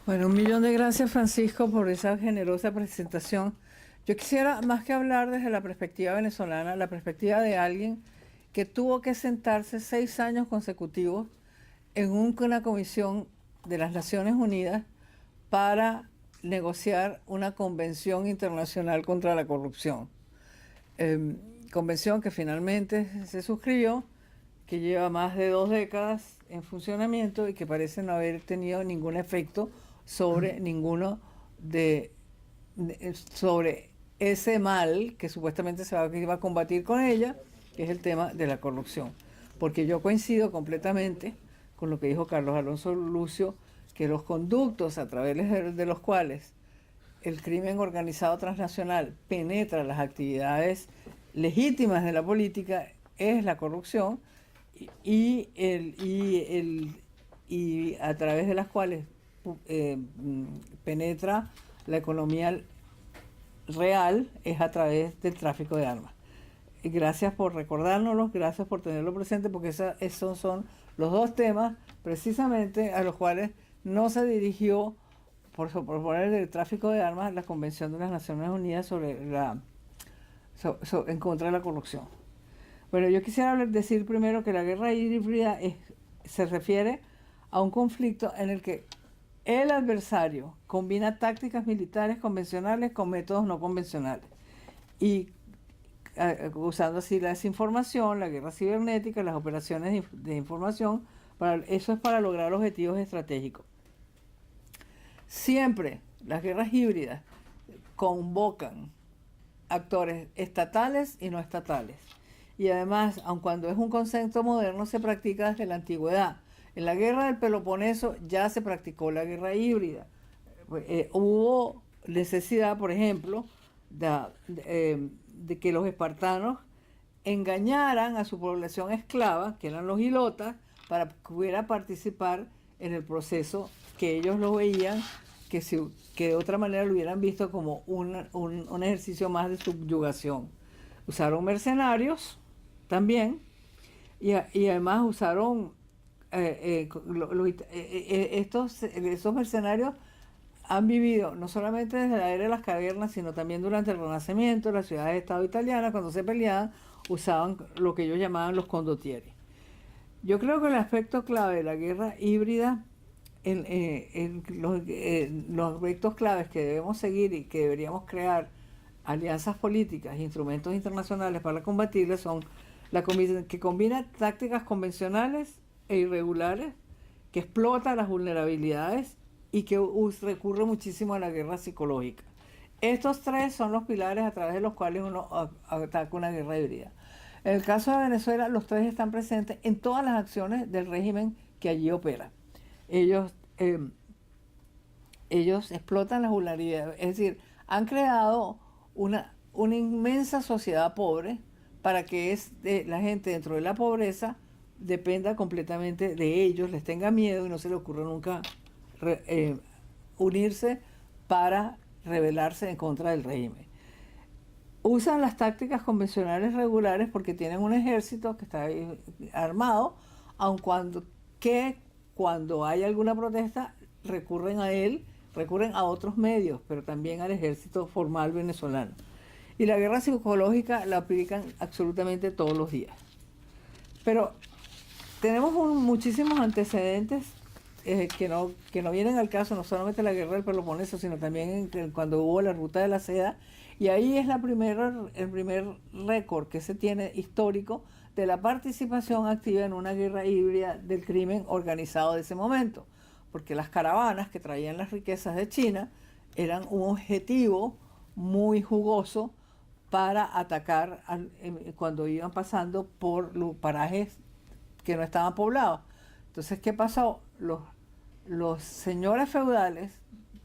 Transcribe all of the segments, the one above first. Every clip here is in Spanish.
Bueno, un millón de gracias, Francisco, por esa generosa presentación. Yo quisiera, más que hablar desde la perspectiva venezolana, la perspectiva de alguien que tuvo que sentarse 6 años consecutivos en una comisión de las Naciones Unidas para negociar una convención internacional contra la corrupción. Convención que finalmente se suscribió, que lleva más de 2 décadas en funcionamiento y que parece no haber tenido ningún efecto sobre ninguno sobre ese mal que supuestamente que iba a combatir con ella, que es el tema de la corrupción. Porque yo coincido completamente con lo que dijo Carlos Alonso Lucio, que los conductos a través de los cuales el crimen organizado transnacional penetra las actividades legítimas de la política es la corrupción y a través de las cuales penetra la economía real es a través del tráfico de armas. Y gracias por recordárnoslo, gracias por tenerlo presente, porque esos son los dos temas precisamente a los cuales no se dirigió, por poner el tráfico de armas, la Convención de las Naciones Unidas en contra de la corrupción. Bueno, yo quisiera decir primero que la guerra híbrida se refiere a un conflicto en el que el adversario combina tácticas militares convencionales con métodos no convencionales y usando así la desinformación, la guerra cibernética, las operaciones de información. Eso es para lograr objetivos estratégicos. Siempre las guerras híbridas convocan actores estatales y no estatales. Y además, aun cuando es un concepto moderno, se practica desde la antigüedad. En la guerra del Peloponeso ya se practicó la guerra híbrida. Hubo necesidad, por ejemplo, de que los espartanos engañaran a su población esclava, que eran los hilotas, para que pudiera participar en el proceso que ellos lo veían, que de otra manera lo hubieran visto como un ejercicio más de subyugación. Usaron mercenarios también y además usaron esos mercenarios han vivido no solamente desde la era de las cavernas, sino también durante el Renacimiento. Las ciudades-estado italianas, cuando se peleaban, usaban lo que ellos llamaban los condottieri. Yo creo que el aspecto clave de la guerra híbrida, los aspectos claves que debemos seguir y que deberíamos crear alianzas políticas e instrumentos internacionales para combatirlas son que combina tácticas convencionales e irregulares, que explota las vulnerabilidades y que recurre muchísimo a la guerra psicológica. Estos tres son los pilares a través de los cuales uno ataca una guerra híbrida. En el caso de Venezuela, los tres están presentes en todas las acciones del régimen que allí opera. Ellos explotan las vulnerabilidades, es decir, han creado una inmensa sociedad pobre para que la gente dentro de la pobreza dependa completamente de ellos, les tenga miedo y no se le ocurra nunca unirse para rebelarse en contra del régimen. Usan las tácticas convencionales regulares porque tienen un ejército que está armado, aun cuando hay alguna protesta recurren a otros medios, pero también al ejército formal venezolano. Y la guerra psicológica la aplican absolutamente todos los días. Pero tenemos muchísimos antecedentes que no vienen al caso, no solamente la guerra del Peloponeso, sino también cuando hubo la ruta de la seda. Y ahí es el primer récord que se tiene histórico de la participación activa en una guerra híbrida del crimen organizado de ese momento. Porque las caravanas que traían las riquezas de China eran un objetivo muy jugoso para atacar cuando iban pasando por los parajes que no estaban poblados. Entonces, ¿qué pasó? Los señores feudales,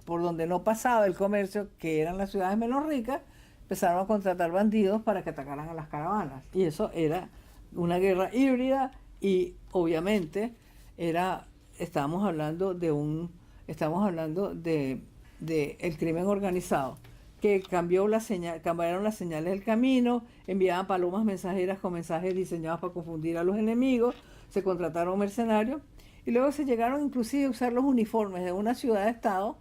por donde no pasaba el comercio, que eran las ciudades menos ricas, empezaron a contratar bandidos para que atacaran a las caravanas. Y eso era una guerra híbrida y obviamente estábamos hablando de el crimen organizado, que cambiaron las señales del camino, enviaban palomas mensajeras con mensajes diseñados para confundir a los enemigos, se contrataron mercenarios Y luego se llegaron inclusive a usar los uniformes de una ciudad-estado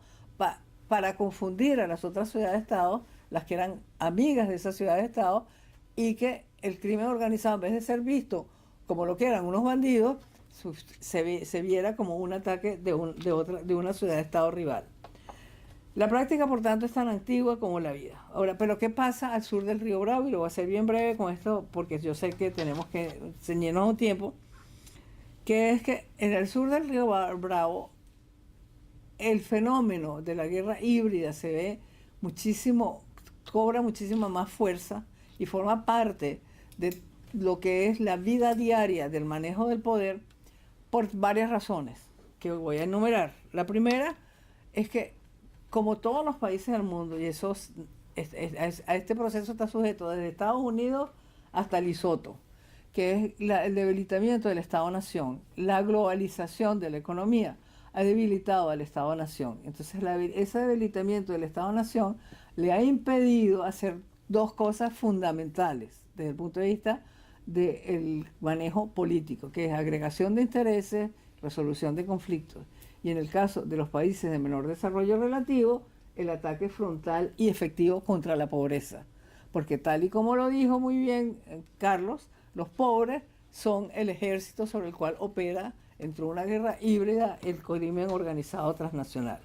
para confundir a las otras ciudades-estado, las que eran amigas de esa ciudad-estado, y que el crimen organizado, en vez de ser visto como lo que eran unos bandidos, se viera como un ataque de una ciudad-estado rival. La práctica, por tanto, es tan antigua como la vida. Ahora, pero ¿qué pasa al sur del río Bravo? Y lo voy a hacer bien breve con esto, porque yo sé que tenemos que ceñirnos un tiempo, que es que en el sur del río Bravo el fenómeno de la guerra híbrida se ve muchísimo, cobra muchísima más fuerza y forma parte de lo que es la vida diaria del manejo del poder por varias razones que voy a enumerar. La primera es que, como todos los países del mundo, y eso a este proceso está sujeto desde Estados Unidos hasta Lesotho, que es el debilitamiento del Estado-Nación, la globalización de la economía ha debilitado al Estado-Nación. Entonces, ese debilitamiento del Estado-Nación le ha impedido hacer dos cosas fundamentales desde el punto de vista del manejo político, que es agregación de intereses, resolución de conflictos. Y en el caso de los países de menor desarrollo relativo, el ataque frontal y efectivo contra la pobreza. Porque tal y como lo dijo muy bien Carlos, los pobres son el ejército sobre el cual opera, entre una guerra híbrida, el crimen organizado transnacional.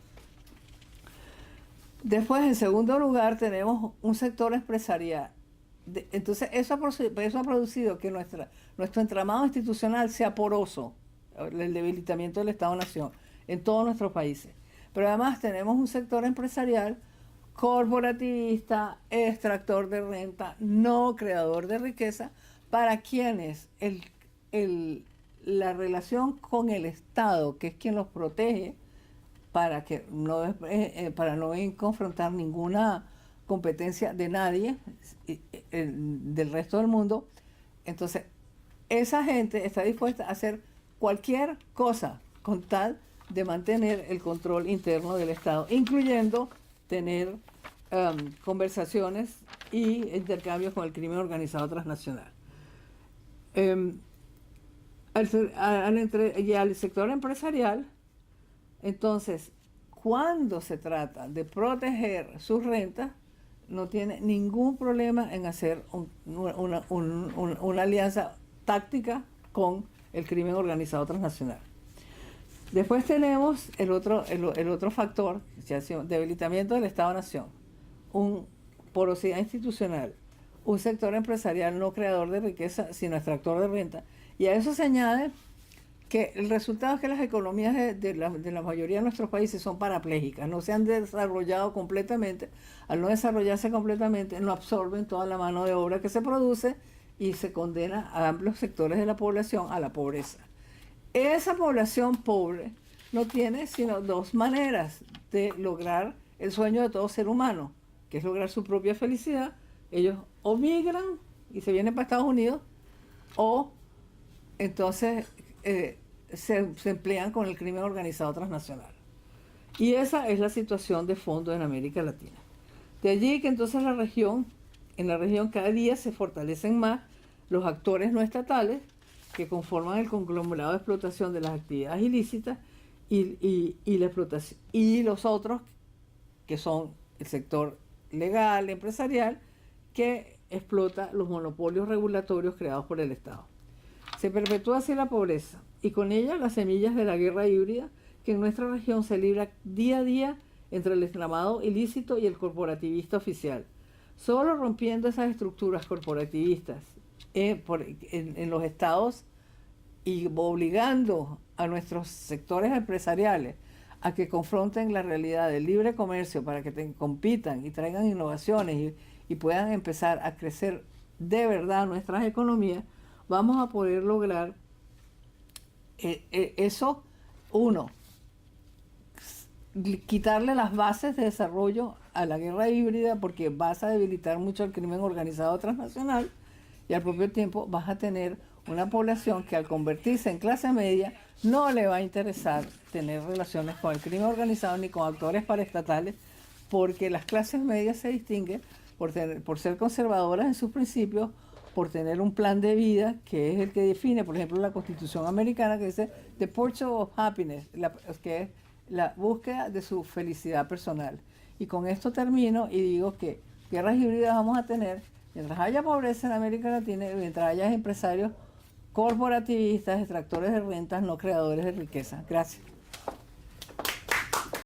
Después, en segundo lugar, tenemos un sector empresarial. Entonces, eso ha producido que nuestro entramado institucional sea poroso, el debilitamiento del Estado-Nación en todos nuestros países. Pero además tenemos un sector empresarial corporativista, extractor de renta, no creador de riqueza, para quienes la relación con el Estado, que es quien los protege, para no confrontar ninguna competencia de nadie del resto del mundo, entonces esa gente está dispuesta a hacer cualquier cosa con tal de mantener el control interno del Estado, incluyendo tener conversaciones y intercambios con el crimen organizado transnacional. Y al sector empresarial, entonces, cuando se trata de proteger sus rentas, no tiene ningún problema en hacer una alianza táctica con el crimen organizado transnacional. Después tenemos el otro factor, debilitamiento del Estado-Nación, porosidad institucional, un sector empresarial no creador de riqueza, sino extractor de renta. Y a eso se añade que el resultado es que las economías de la mayoría de nuestros países son parapléjicas, no se han desarrollado completamente. Al no desarrollarse completamente, no absorben toda la mano de obra que se produce y se condena a amplios sectores de la población a la pobreza. Esa población pobre no tiene sino dos maneras de lograr el sueño de todo ser humano, que es lograr su propia felicidad. Ellos o migran y se vienen para Estados Unidos, o entonces se emplean con el crimen organizado transnacional. Y esa es la situación de fondo en América Latina. De allí que entonces en la región cada día se fortalecen más los actores no estatales que conforman el conglomerado de explotación de las actividades ilícitas y la explotación, y los otros que son el sector legal, empresarial, que explota los monopolios regulatorios creados por el Estado. Se perpetúa así la pobreza y con ella las semillas de la guerra híbrida que en nuestra región se libra día a día entre el entramado ilícito y el corporativista oficial. Solo rompiendo esas estructuras corporativistas en los estados y obligando a nuestros sectores empresariales a que confronten la realidad del libre comercio para que compitan y traigan innovaciones y puedan empezar a crecer de verdad nuestras economías, vamos a poder lograr eso. Uno, quitarle las bases de desarrollo a la guerra híbrida, porque vas a debilitar mucho el crimen organizado transnacional, y al propio tiempo vas a tener una población que al convertirse en clase media no le va a interesar tener relaciones con el crimen organizado ni con actores paraestatales, porque las clases medias se distinguen por ser conservadoras en sus principios por tener un plan de vida que es el que define, por ejemplo, la Constitución americana, que dice The Pursuit of Happiness, que es la búsqueda de su felicidad personal. Y con esto termino y digo que guerras híbridas vamos a tener mientras haya pobreza en América Latina y mientras haya empresarios corporativistas, extractores de rentas, no creadores de riqueza. Gracias.